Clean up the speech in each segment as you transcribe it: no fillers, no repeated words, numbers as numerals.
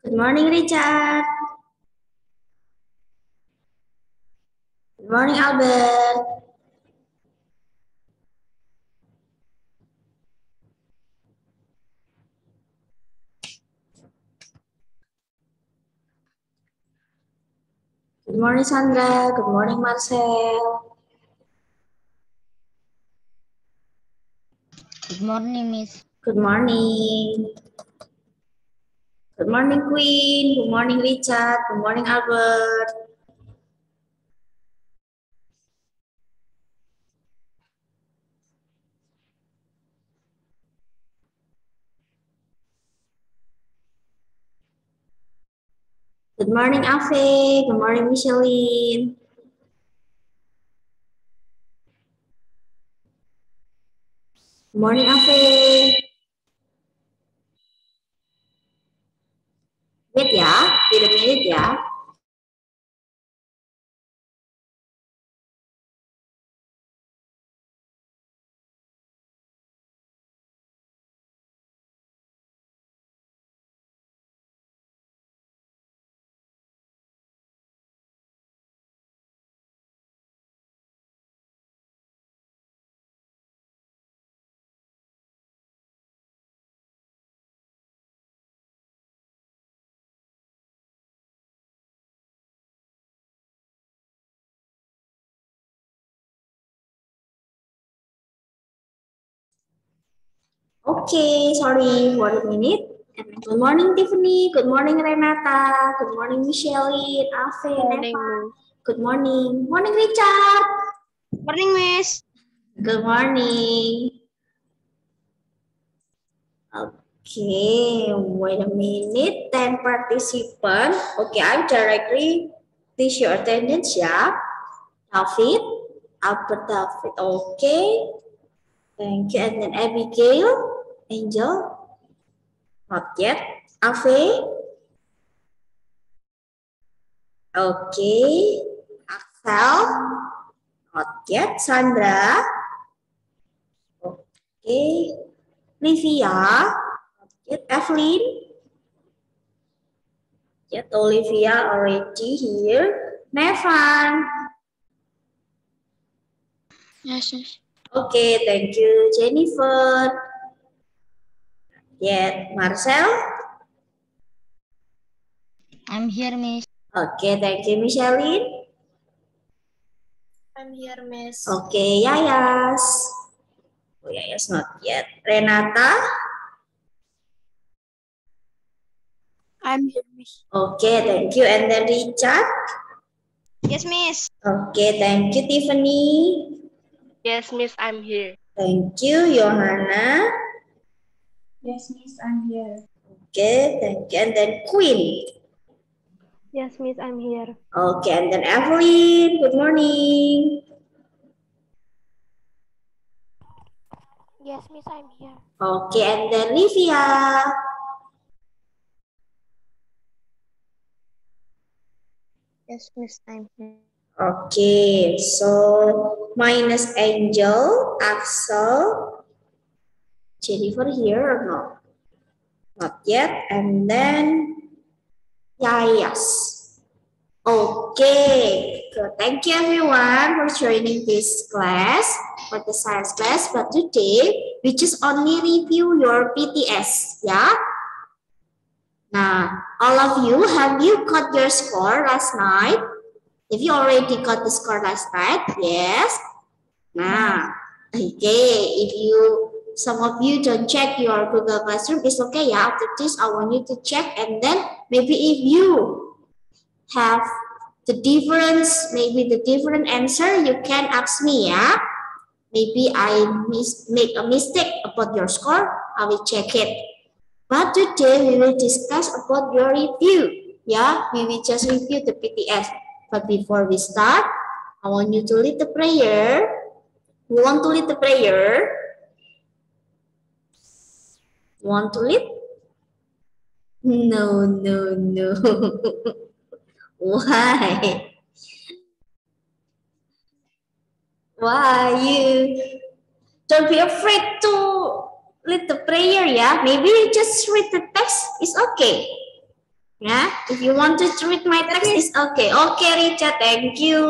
Good morning, Richard. Good morning, Albert. Good morning, Sandra. Good morning, Marcel. Good morning, Miss. Good morning. Good morning, Queen. Good morning, Richard. Good morning, Albert. Good morning, Afe. Good morning, Micheline. Good morning, Afe. Wait ya, wait a minute ya. Okay, sorry for a minute. Good morning, Tiffany. Good morning, Renata. Good morning, Micheline, Afe, Morning, Neva. Miss. Good morning. Morning, Richard. Morning, Miss. Good morning. Okay, wait a minute. 10 participants. Okay, I directly teach your attendance, ya. David, Albert David. Okay. Thank you. And then Abigail, Angel. Not yet. Ave. Okay. Axel. Not yet. Sandra. Okay. Livia. Not yet. Evelyn. Yet Olivia already here. Nevan. Yes, Miss. Okay, thank you, Jennifer. Yet Marcel. I'm here, Miss. Okay, thank you, Micheline. I'm here, Miss. Okay, Yayas. Oh, Yayas not yet. Renata. I'm here, Miss. Okay, thank you. And then Richard. Yes, Miss. Okay, thank you, Tiffany. Yes, Miss, I'm here. Thank you, Johanna. Yes, Miss, I'm here. Okay, thank you. And then Queen. Yes, Miss, I'm here. Okay, and then Evelyn. Good morning. Yes, Miss, I'm here. Okay, and then Livia. Yes, Miss, I'm here. Okay, so minus Angel, Axel, Jennifer here or no? Not yet. And then Yayas. Okay, so thank you everyone for joining this class, for the science class. But today, we just only review your PTS, yeah? Now, all of you, have you got your score last night? If you already got the score last night, yes? Nah, okay, if some of you don't check your Google Classroom, it's okay, yeah? After this, I want you to check, and then maybe if you have the difference, maybe the different answer, you can ask me, yeah? Maybe I make a mistake about your score, I will check it. But today we will discuss about your review. Yeah, we will just review the PTS. But before we start, I want you to lead the prayer. You want to lead the prayer? You want to lead? No, no, no. Why? Why you? Don't be afraid to lead the prayer, yeah? Maybe you just read the text. It's okay. Ya, if you want to read my text, it's okay. Okay, Richard, thank you.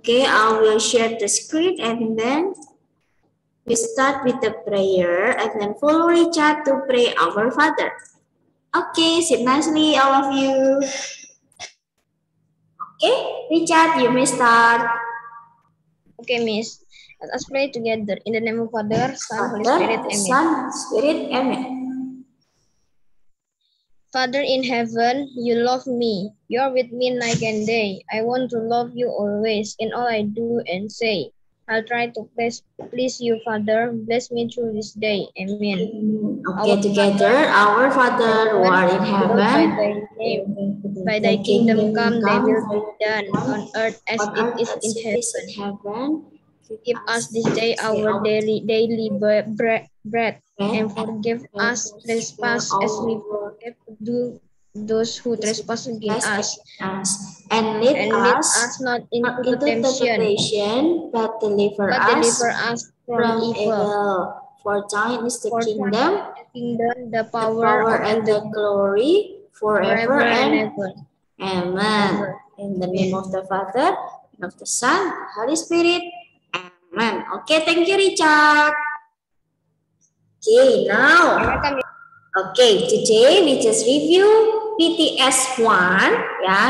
Okay, I will share the screen and then we start with the prayer and then follow Richard to pray our Father. Okay, sit nicely, all of you. Okay, Richard, you may start. Okay, Miss. Let us pray together. In the name of Father, Son, Holy Father, Spirit. the Amen. Son, Spirit, Amen. Father in heaven, you love me. You are with me night and day. I want to love you always in all I do and say. I'll try to please you, Father. Bless me through this day. Amen. Okay, together, our Father who art in Hallowed by heaven, thy name. By thy kingdom come, thy will be done on earth as it is in heaven. Give us this day our daily bread, and forgive us trespass as we forgive those who trespass against us. and lead Lead us us not into into temptation, temptation, but deliver us from evil. For thine is the For kingdom, the kingdom, the the power, power, and the glory forever and ever. Amen. In the name of the Father, and of the Son, and the Holy Spirit. Amen. Okay, thank you, Richard. Okay, now. Okay, today we just review PTS 1 ya.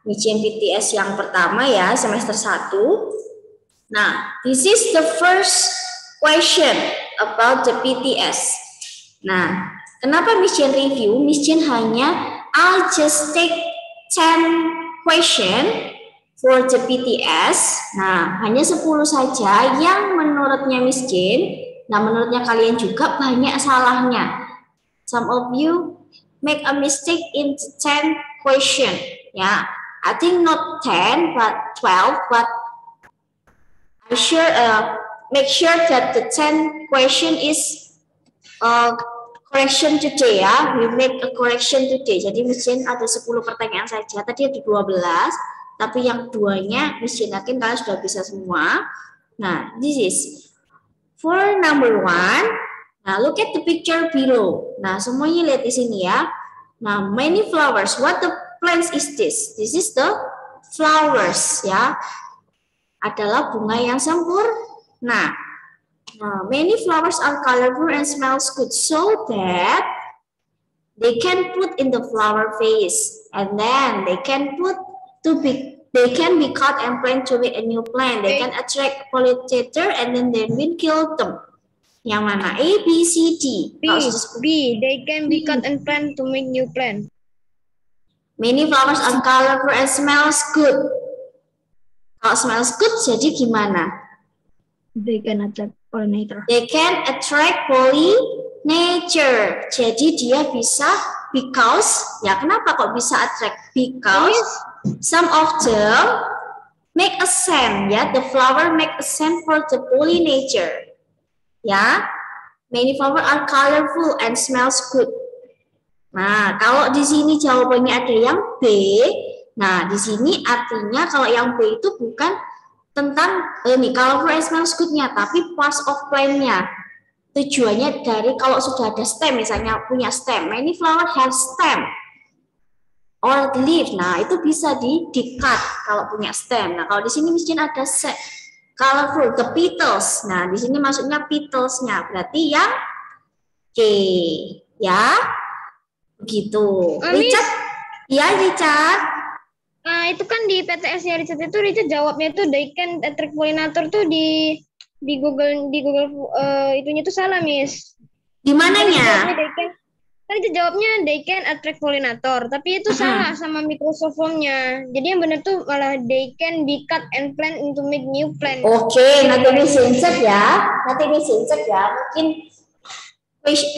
Ujian PTS yang pertama ya, semester 1. Nah, this is the first question about the PTS. Nah, kenapa Miss Jen review? Miss Jen hanya I'll just take 10 question for the PTS. Nah, hanya 10 saja yang menurutnya Miss Jen, nah menurutnya kalian juga banyak salahnya. Some of you make a mistake in 10 question. Ya, I think not 10 but 12, but I sure make sure that the 10 question is correction today ya. We make a correction today. Jadi Miss Jen ada 10 pertanyaan saja. Tadi ada 12, tapi yang duanya Miss Jen yakin kalian sudah bisa semua. Nah, this is for number 1. Nah, look at the picture below. Nah, semuanya lihat di sini ya. Nah, many flowers. What the plants is this? This is the flowers ya. Adalah bunga yang sempurna. Nah, many flowers are colorful and smells good, so that they can put in the flower vase, and then they can be cut and plant to make a new plant. They can attract pollinator and then they will kill them. Yang mana? A, B, C, D. B. They can be cut and plant to make new plant. Many flowers are colorful and smells good. Kalau smells good, jadi gimana? They can attract pollinator. They can attract pollinator. Jadi dia bisa, because, ya kenapa kok bisa attract? Because some of them make a scent, ya. The flower make a scent for the pollinator. Ya, many flowers are colorful and smells good. Nah, kalau di sini jawabannya ada yang B. Nah, di sini artinya kalau yang B itu bukan tentang ini colorful and smells good-nya, tapi parts of plant-nya. Tujuannya dari kalau sudah ada stem, misalnya punya stem, many flower have stem or leaf. Nah, itu bisa di-cut kalau punya stem. Nah, kalau di sini mungkin ada colorful, the petals. Nah, di sini maksudnya petals-nya. Berarti yang C, ya. Begitu. Richard? Ya, Richard. Nah, itu kan di PTS-nya Richard itu jawabnya itu they can attract pollinator tuh di Google itunya tuh salah, Miss. Di mananya? Kan itu jawabnya they can attract pollinator, tapi itu salah sama Microsoft Form-nya. Jadi yang benar tuh malah they can be cut and plant into make new plant. Oke, nanti Miss cek ya. Mungkin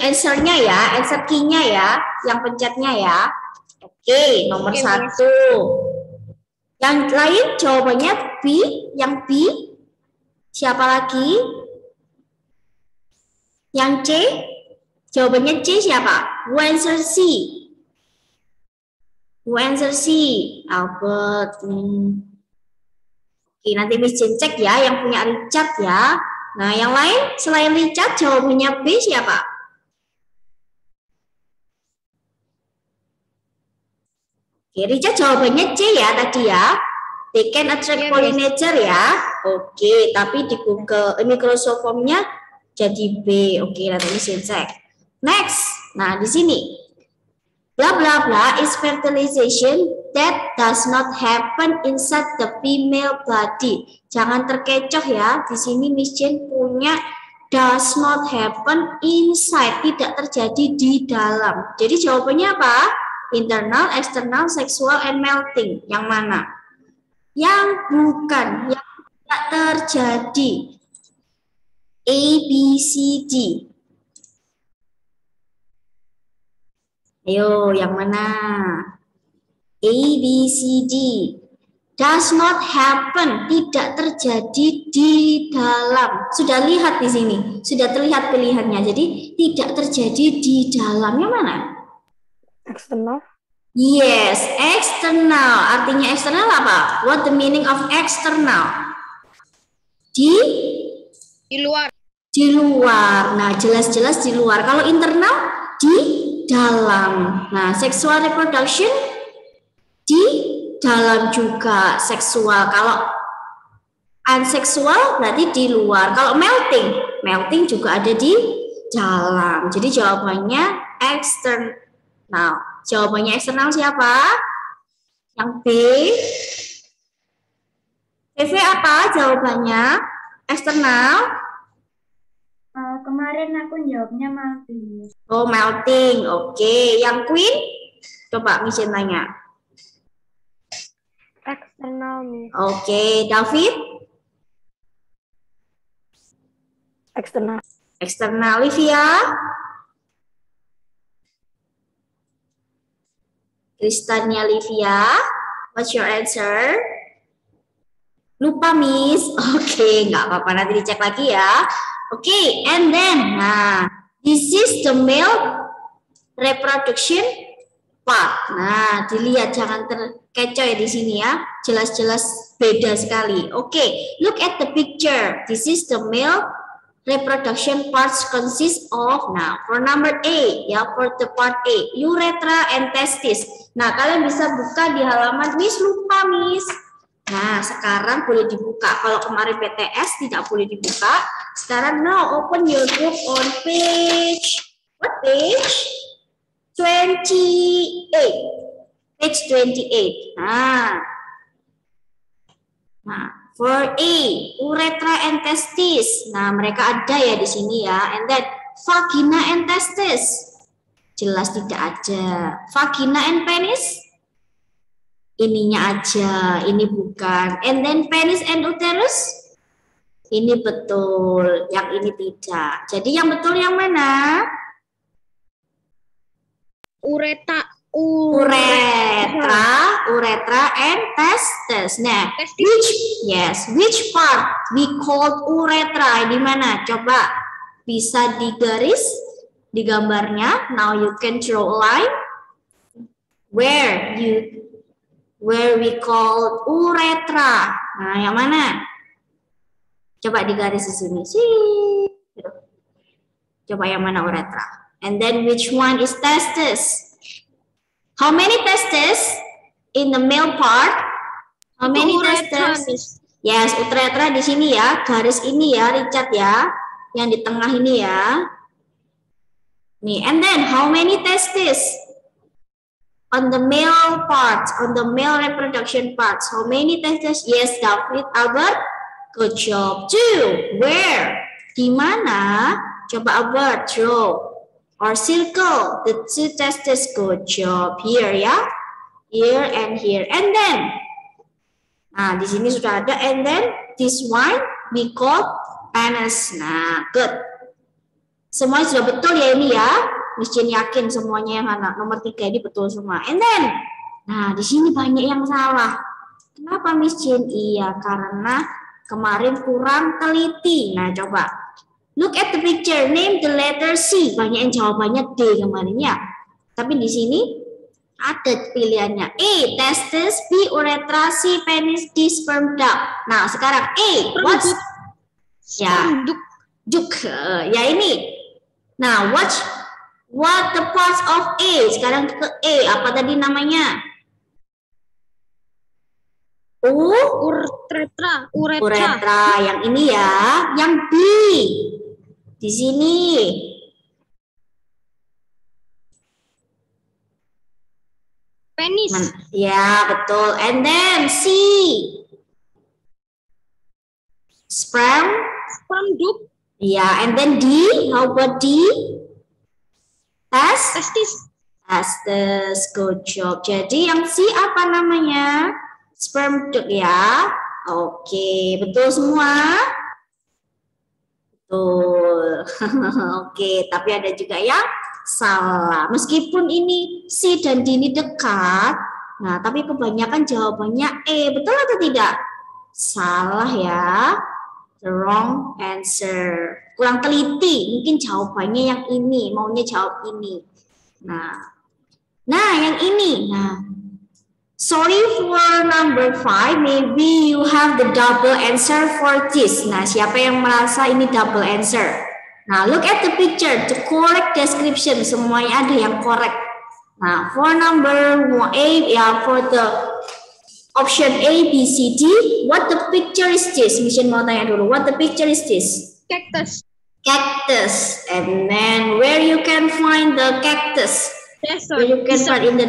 answer-nya ya, answer key-nya ya, yang pencetnya ya. Oke, nomor 1. Yang lain jawabannya B, yang B. Siapa lagi? Yang C? Jawabannya C siapa? Who answer C? Albert. Oke, nanti Miss Jen cek ya, yang punya Richard ya. Nah, yang lain selain Richard jawabannya B siapa? Oke, Rica jawabannya C ya tadi ya. They can attract Iya, pollinator ya. Oke, tapi di Google Microsoft Form-nya jadi B. Oke, nanti saya cek. Next. Nah, di sini. Blah blah blah is fertilization that does not happen inside the female body. Jangan terkecoh ya. Di sini Miss Jane punya does not happen inside, tidak terjadi di dalam. Jadi jawabannya apa? Internal, external, sexual, and melting. Yang mana? Yang bukan, yang tidak terjadi. A, B, C, D. Ayo, yang mana? A, B, C, D. Does not happen, tidak terjadi di dalam. Sudah lihat di sini, sudah terlihat pilihannya. Jadi tidak terjadi di dalam. Yang mana? External. Yes, external. Artinya eksternal apa? What the meaning of external? Di luar. Di luar. Nah, jelas-jelas di luar. Kalau internal di dalam. Nah, sexual reproduction di dalam juga seksual. Kalau unseksual berarti di luar. Kalau melting juga ada di dalam. Jadi jawabannya external. Jawabannya eksternal siapa? Yang B. PV apa jawabannya? Eksternal? Kemarin aku jawabnya melting. Oh, melting. Oke. Yang Queen? Coba Miss tanya. External, Miss. Oke. David? External. Eksternal. Livia? Kristania Livia, what's your answer? Lupa, Miss. Oke, nggak apa-apa, nanti dicek lagi ya. Oke, and then, nah, this is the male reproduction part. Nah, dilihat, jangan terkecoh ya di sini ya. Jelas-jelas beda sekali. Oke, look at the picture. This is the male reproduction parts consist of, nah, for number A, ya, for the part A, urethra and testis. Nah, kalian bisa buka di halaman, Miss lupa, Miss. Nah, sekarang boleh dibuka. Kalau kemarin PTS tidak boleh dibuka. Sekarang, now open your book on page, what page? 28. Page 28. Nah, for A, urethra and testis. Nah, mereka ada ya di sini ya. And then vagina and testis. Jelas tidak ada. Vagina and penis. Ininya aja, ini bukan. And then penis and uterus. Ini betul, yang ini tidak. Jadi yang betul yang mana? Uretra, and testis. Nah, which part we called urethra? Di mana? Coba bisa digaris di gambarnya. Now you can draw a line where we called urethra. Nah, yang mana? Coba digaris di sini. Coba yang mana urethra? And then which one is testis? How many testes in the male part? How many testes? Yes, uretra di sini ya. Garis ini ya, Richard ya. Yang di tengah ini ya. Nih, and then how many testes on the male parts, on the male reproduction parts? How many testes? Yes, David, Albert. Good job. 2. Where? Di mana? Coba Albert draw. Or circle the 2 testes. Good job. Here ya. Here and here. And then, nah di sini sudah ada. And then this one we call penis. Nah, good. Semuanya sudah betul ya ini ya. Miss Jane yakin semuanya yang anak nomor 3 ini betul semua. And then, nah di sini banyak yang salah. Kenapa Miss Jane? Iya, karena kemarin kurang teliti. Nah, coba. Look at the picture, name the letter C. Banyak yang jawabannya D kemarin ya. Tapi di sini ada pilihannya. A, testis, B, urethra, C, penis, D, sperm duct. Nah, sekarang A, what? Ya, duct. Ya ini. Nah, what the parts of A? Sekarang ke A, apa tadi namanya? Uretra. Uretra. Yang ini ya. Yang B. Di sini. Penis. Ya, betul. And then C. Sperm. Sperm duct. Ya, and then D. How about D? Testis. Testis. Good job. Jadi yang C apa namanya? Sperm duct ya. Oke, betul semua? Betul. Oke, tapi ada juga yang salah. Meskipun ini C dan D ini dekat, nah tapi kebanyakan jawabannya E. Betul atau tidak? Salah ya. The wrong answer. Kurang teliti. Mungkin jawabannya yang ini. Maunya jawab ini. Nah yang ini. Nah, sorry for number 5. Maybe you have the double answer for this. Nah, siapa yang merasa ini double answer? Nah, look at the picture. The correct description. Semuanya ada yang correct. Nah, for number 8, ya, for the option A, B, C, D, what the picture is this? Mission mau tanya dulu. What the picture is this? Cactus. Cactus. And then where you can find the cactus? Desert. Where you can find in the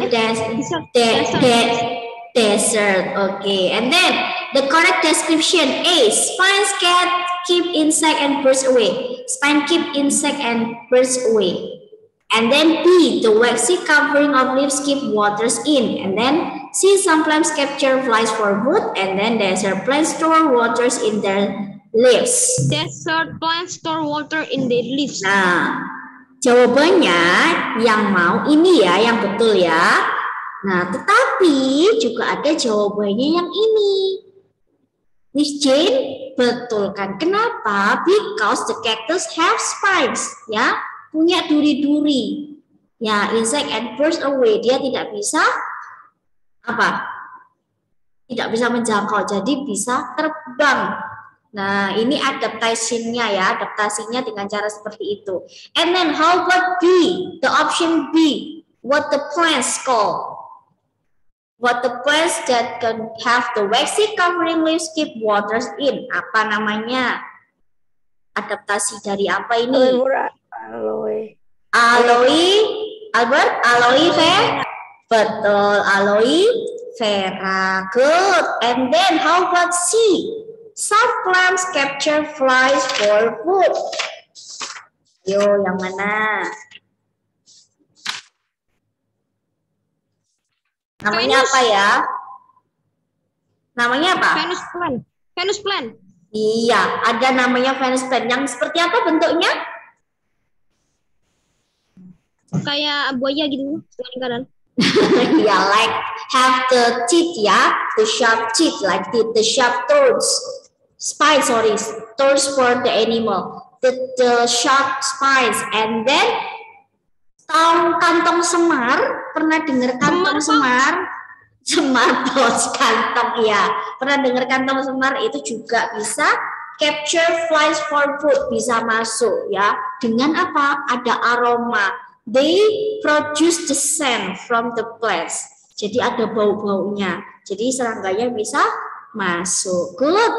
desert. Okay. And then the correct description A, spines can keep insect and birds away. Spine keep insect and birds away. And then B, the waxy covering of leaves keep waters in. And then C, some plants capture flies for food. And then desert plants store waters in their leaves. Desert plants store water in their leaves. Nah, jawabannya yang mau ini ya, yang betul ya. Nah, tetapi juga ada jawabannya yang ini. Miss Jane, betul kan? Kenapa? Because the cactus have spines, ya. Punya duri-duri. Ya, insect and birds away. Dia tidak bisa apa? Tidak bisa menjangkau, jadi bisa terbang. Nah, ini adaptasinya ya, adaptasinya dengan cara seperti itu. And then how about B? The option B. What the plants call? What the plants that can have the waxy covering leaves keep waters in? Apa namanya? Adaptasi dari apa ini? Aloe. Albert, aloe vera. Betul, aloe vera. Good. And then how about C? Some plants capture flies for food. Yo, yang mana? Namanya apa ya? Namanya apa? Venus plant. Venus plant. Iya, ada namanya Venus plant. Yang seperti apa bentuknya? Kayak buaya gitu, kanan. Ya, like have the teeth ya, the sharp teeth, like the sharp thorns, spines, sorry, thorns for the animal, the sharp spines, and then tahu kantong semar, pernah dengar kantong semar? Semar pots, kantong ya, pernah dengar kantong semar itu juga bisa capture flies for food, bisa masuk ya, dengan apa? Ada aroma. They produce the scent from the plants. Jadi ada bau-baunya. Jadi serangganya bisa masuk. Good.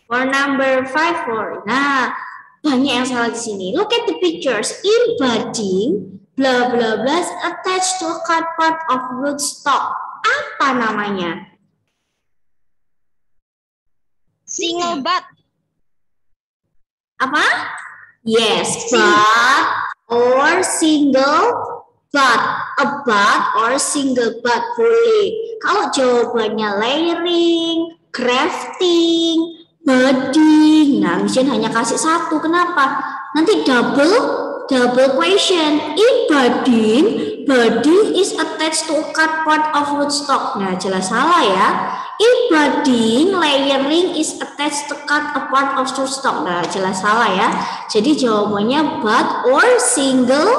For number 5. Nah, banyak yang salah di sini. Look at the pictures. In budding, blah blah blah attached to a cut part of rootstock. Apa namanya? Single bud. Apa? Yes, bud or single bud. A bud or single bud boleh. Kalau jawabannya layering, grafting, budding, nah Mission hanya kasih satu. Kenapa? Nanti double question. In budding is attached to a cut part of rootstock. Nah, jelas salah ya. In budding, layering is attached to cut a part of rootstock. Nah, jelas salah ya. Jadi jawabannya bud or single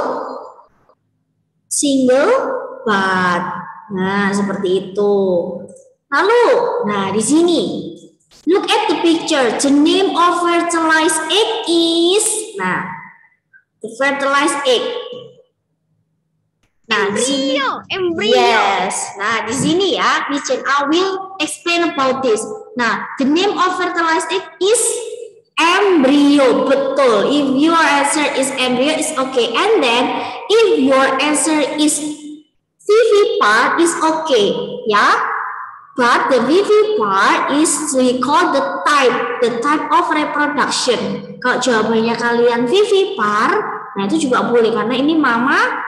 bud. Nah, seperti itu. Lalu, nah di sini, look at the picture. The name of fertilized egg is, nah, the fertilized egg. Nah, di sini. Embryo. Yes. Nah, di sini ya, Miss Chen, I will explain about this. Nah, the name of fertilized egg is embryo. Betul. If your answer is embryo, is okay. And then, if your answer is vivipar, is okay. Ya. But the vivipar is we call the type of reproduction. Kalau jawabannya kalian vivipar, nah itu juga boleh karena ini mama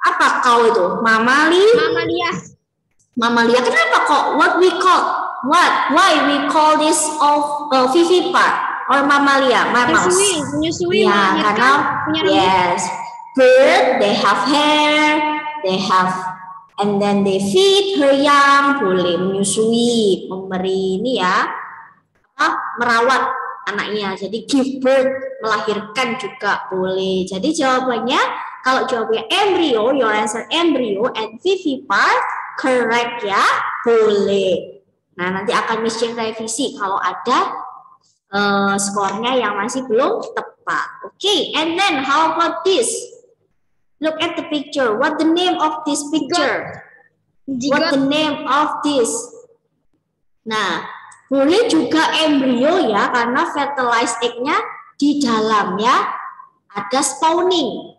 apa kau itu? Mamalia. Kenapa kok? Why we call this of vivipar or mamalia? Mammals. Menyusui. Ya, karena yes, bird they have hair, they have, and then they feed her young, boleh menyusui, memberi ini ya, merawat anaknya. Jadi give birth, melahirkan juga boleh. Jadi jawabannya, kalau jawabannya embryo, your answer embryo and vivipar, correct ya, boleh. Nah, nanti akan Miss Chen revisi kalau ada skornya yang masih belum tepat. Okay, and then how about this? Look at the picture. What the name of this picture? What the name of this? Nah, boleh juga embryo ya, karena fertilized egg-nya di dalam ya. Ada spawning.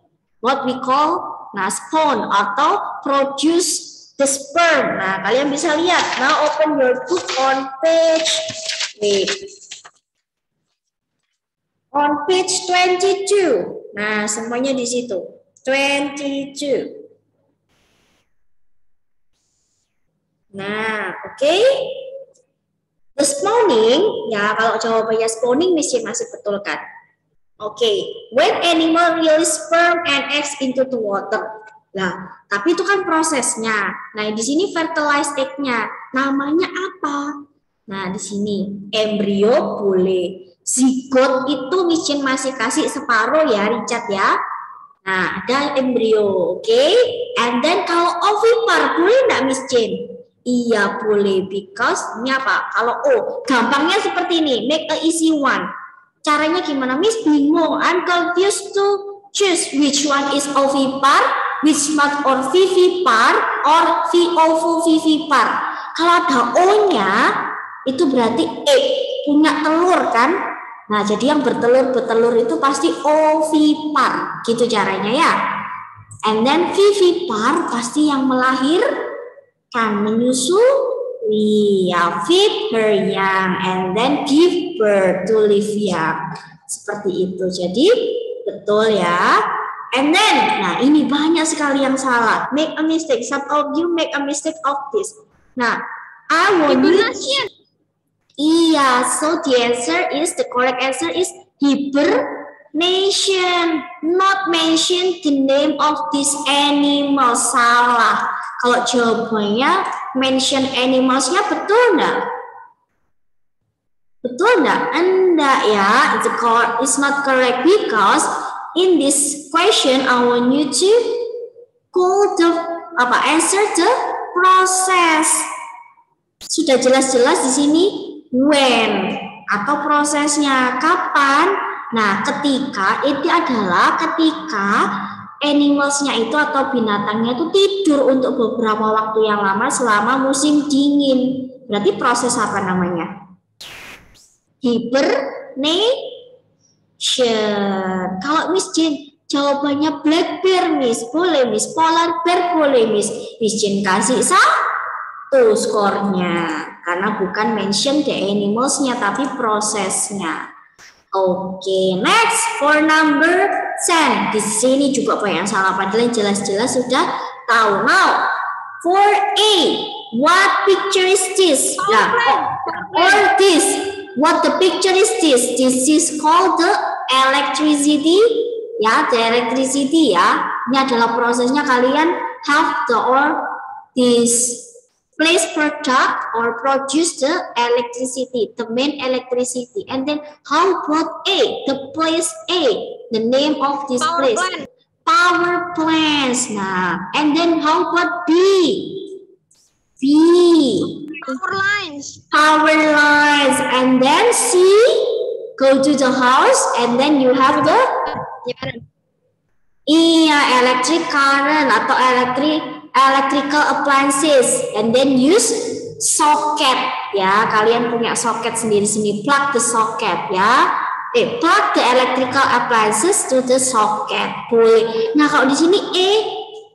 What we call spawn atau produce the sperm. Nah, kalian bisa lihat. Now open your book on page 22. Nah, semuanya di situ. 22. Nah, oke. The spawning, ya kalau jawabannya spawning, mesti masih betul kan? Oke, when animal release sperm and eggs into the water. Nah, tapi itu kan prosesnya. Nah, di sini fertilized egg-nya. Namanya apa? Nah, di sini embrio boleh. Zigot itu Miss Chen masih kasih separuh ya, Richard ya. Nah, ada embrio, oke? And then kalau ovipar boleh nggak Miss Chen? Iya boleh, because ini apa? Kalau gampangnya seperti ini, make a easy one. Caranya gimana? Miss bingung, I'm confused to choose which one is ovipar, which one or vivipar, or ovovivipar. Kalau ada O-nya, itu berarti egg, punya telur kan? Nah, jadi yang bertelur itu pasti ovipar, gitu caranya ya. And then vivipar pasti yang melahirkan, menyusui, ya, feed her young, and then give birth to live young. Seperti itu. Jadi betul ya. And then, nah ini banyak sekali yang salah. Make a mistake. Some of you make a mistake of this. Nah, I want you. Iya, so the correct answer is hibernation. Not mention the name of this animal. Salah. Kalau jawabannya mention animals-nya betul enggak? Betul enggak? Enggak ya. It's not correct because in this question I want you to call answer the process. Sudah jelas-jelas di sini when atau prosesnya kapan. Nah, ketika itu adalah ketika animals-nya itu atau binatangnya itu tidur untuk beberapa waktu yang lama selama musim dingin. Berarti proses apa namanya? Hibernation. Kalau Miss Jen jawabannya black bear, Miss, boleh Miss. Polar bear boleh Miss. Miss Jen kasih 1 skornya karena bukan mention the animals-nya tapi prosesnya. Oke, next for number 10. Di sini juga banyak yang salah padahal jelas-jelas sudah tahu. Now, for A, what picture is this? Or this. What the picture is this? This is called the electricity. Ya, the electricity ya. Ini adalah prosesnya kalian have the or this place product or produce the electricity, the main electricity. And then how about A? The place A, the name of this place. Power plants. Nah, and then how about B? Power lines. And then C, go to the house and then you have the Iya, electric current atau electrical appliances, and then use socket ya. Kalian punya socket sendiri-sendiri, plug the socket ya. Plug the electrical appliances to the socket. Boleh. Nah, kalau di sini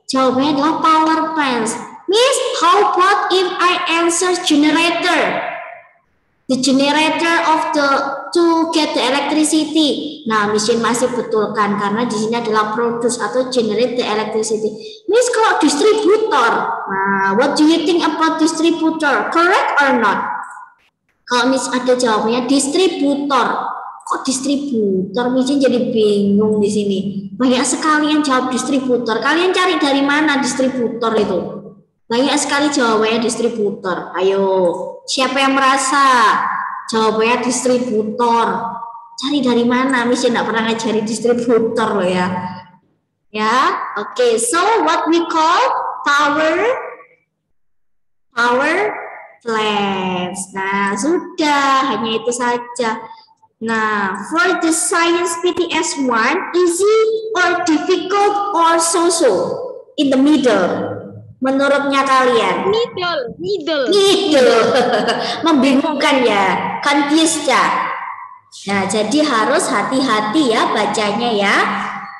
jawabannya adalah power plants. Miss, how about if I answer generator? The generator of to get the electricity. Nah, Miss Jane masih betulkan karena di sini adalah produce atau generate the electricity. Miss, kalau distributor, nah, what do you think about distributor? Correct or not? Kalau Miss ada jawabannya distributor. Kok distributor? Miss Jane jadi bingung di sini. Banyak sekali yang jawab distributor. Kalian cari dari mana distributor itu? Banyak sekali jawabannya distributor. Ayo, siapa yang merasa jawabannya distributor? Cari dari mana? Miss tidak pernah ngajari distributor loh ya. Ya, oke. So what we call power plants. Nah, sudah, hanya itu saja. Nah, for the science PTS 1, easy or difficult or so-so? In the middle. Menurutnya kalian? Middle. Membingungkan ya, confused ya. Nah, jadi harus hati-hati ya bacanya ya.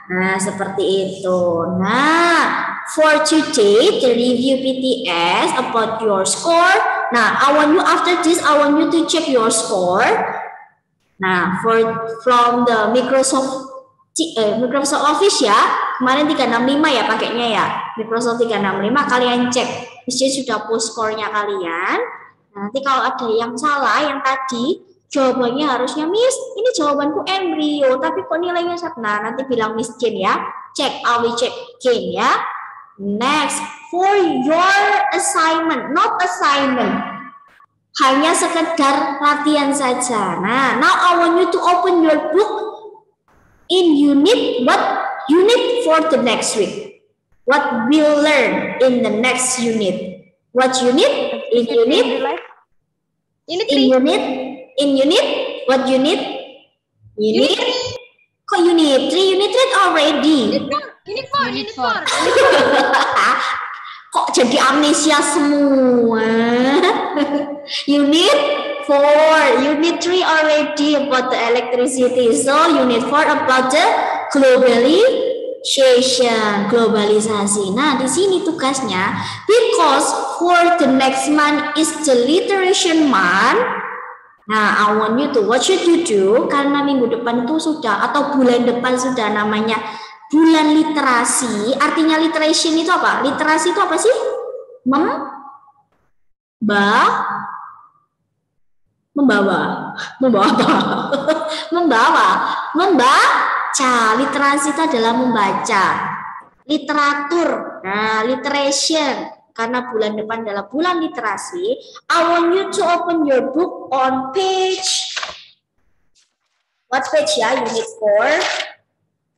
Nah, seperti itu. Nah, for today, the review PTS about your score. Nah, after this, I want you to check your score. Nah, from the Microsoft Office ya, kemarin 365 ya pakainya ya, Microsoft 365, kalian cek, Miss sudah post score-nya kalian. Nanti kalau ada yang salah, yang tadi jawabannya harusnya Miss, ini jawabanku embrio, tapi kok nilainya satu. Nah, nanti bilang Miss Jane ya, cek, I will check again ya. Next, for your assignment, not assignment, hanya sekedar latihan saja. Nah, now I want you to open your book in unit, what unit for the next week? What we'll learn in the next unit? What unit? In unit? What unit? Unit? Kok unit 3? Unit 3 already. Unit 4. Kok jadi amnesia semua? Unit 4, Unit 3 already about the electricity. So Unit 4 about the globalisasi. Nah, di sini tugasnya, because for the next month is the literation month. Nah, I want you to, what should you do? Karena minggu depan itu sudah, atau bulan depan sudah namanya bulan literasi. Artinya literation itu apa? Literasi itu apa sih? Membaca. Literasi itu adalah membaca. Literatur. Nah, literation. Karena bulan depan adalah bulan literasi. I want you to open your book on page. What page ya? Unit 4.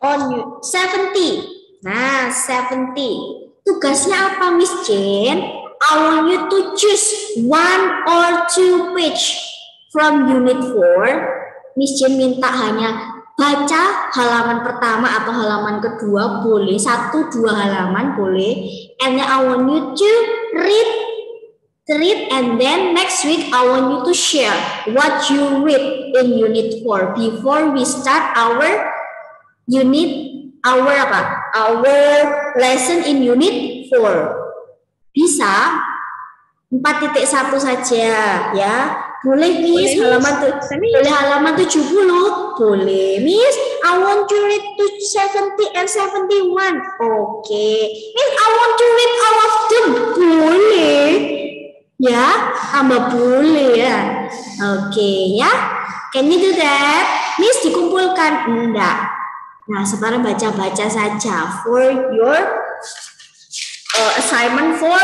On 70. Nah, 70. Tugasnya apa, Miss Jane? I want you to choose 1 or 2 page from Unit 4. Miss Jane minta hanya baca halaman pertama atau halaman kedua, boleh 1-2 halaman boleh. And then I want you to read, and then next week I want you to share what you read in Unit 4 before we start our lesson in Unit 4. Bisa 4.1 saja ya. Boleh Miss, boleh halaman 70. Boleh Miss, I want to read to 70 and 71. Oke. Miss, I want to read all of them. Boleh. Ya, tambah boleh ya. Oke ya. Can you do that? Miss, dikumpulkan? Enggak. Nah, sekarang baca-baca saja for your assignment for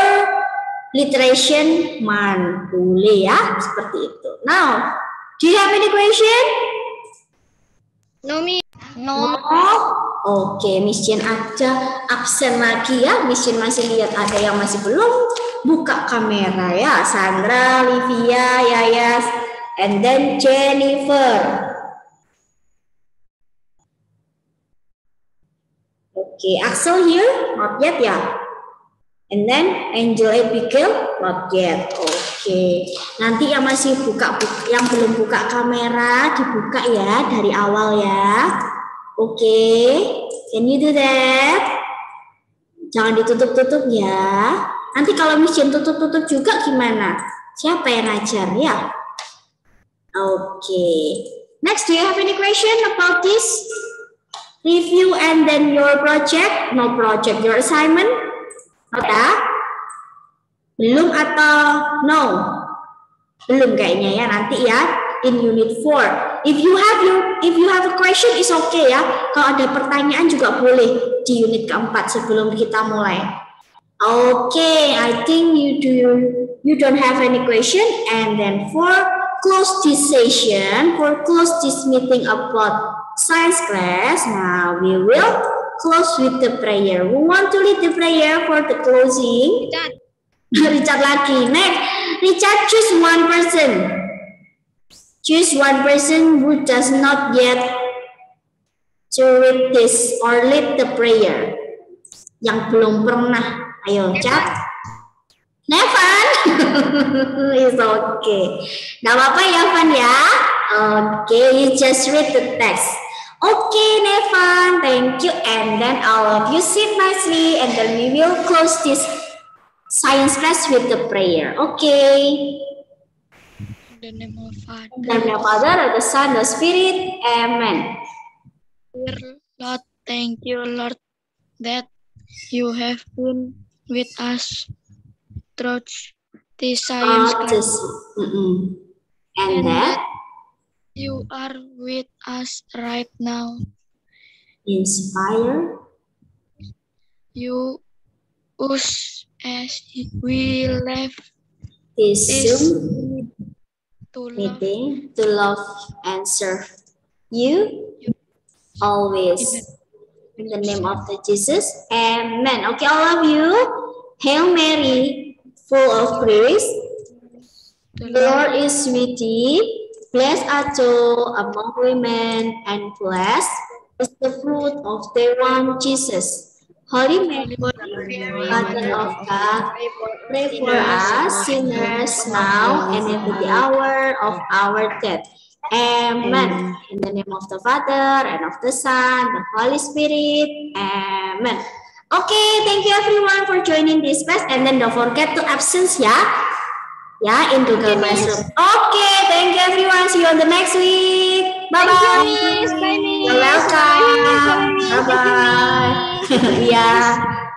literation month. Boleh ya, seperti itu. Now, do you have any question? No, Miss. No. Oke, Miss Jane aja absen lagi ya. Miss Jane masih lihat ada yang masih belum buka kamera ya. Sandra, Livia, Yayas, and then Jennifer. Okay, Axel here? Not yet, ya. And then Angel Abigail? Not yet. Okay. Nanti yang masih yang belum buka kamera dibuka ya dari awal ya. Okay. Can you do that? Jangan ditutup-tutup ya. Nanti kalau mission tutup-tutup juga gimana? Siapa yang ngajar ya? Okay. Next, do you have any question about this? Review and then your project? No project, your assignment? Ada? Belum atau no? Belum kayaknya ya, nanti ya in unit 4. If you have a question is okay ya. Kalau ada pertanyaan juga boleh di unit keempat sebelum kita mulai. Okay, I think you don't have any question, and then for close this session, for close this meeting about science class, now we will close with the prayer. Who want to lead the prayer for the closing? Richard lagi. Next, Richard, choose one person. Choose one person who does not yet to read this or lead the prayer. Yang belum pernah. Ayo, Chat. Nevan. It's okay. Gak apa-apa ya, Van ya. Okay, you just read the text. Okay, Nevan, thank you. And then all of you sit nicely, and then we will close this science class with the prayer. Okay. In the name of Father. In the name of Father, of the Son, the Spirit. Amen. Dear Lord, thank you, Lord, that you have been with us through the science class. And that you are with us right now. Inspire You us as we left this this Zoom to love meeting to love and serve you always. In the name of the Jesus, amen. Okay, all of you, Hail Mary, full of grace, the Lord is with thee. Blessed art thou among women, and blessed is the fruit of thy womb, Jesus. Holy Mary, Mother of God, pray for us sinners now and at the hour of our death. Amen. In the name of the Father, and of the Son, the Holy Spirit. Amen. Okay, thank you everyone for joining this class. And then don't forget to absence ya. Ya, in Google Classroom. Okay, thank you everyone. See you on the next week. Bye-bye. You're welcome. Bye-bye. Iya.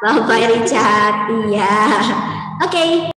Bye-bye Richard. Iya. Okay.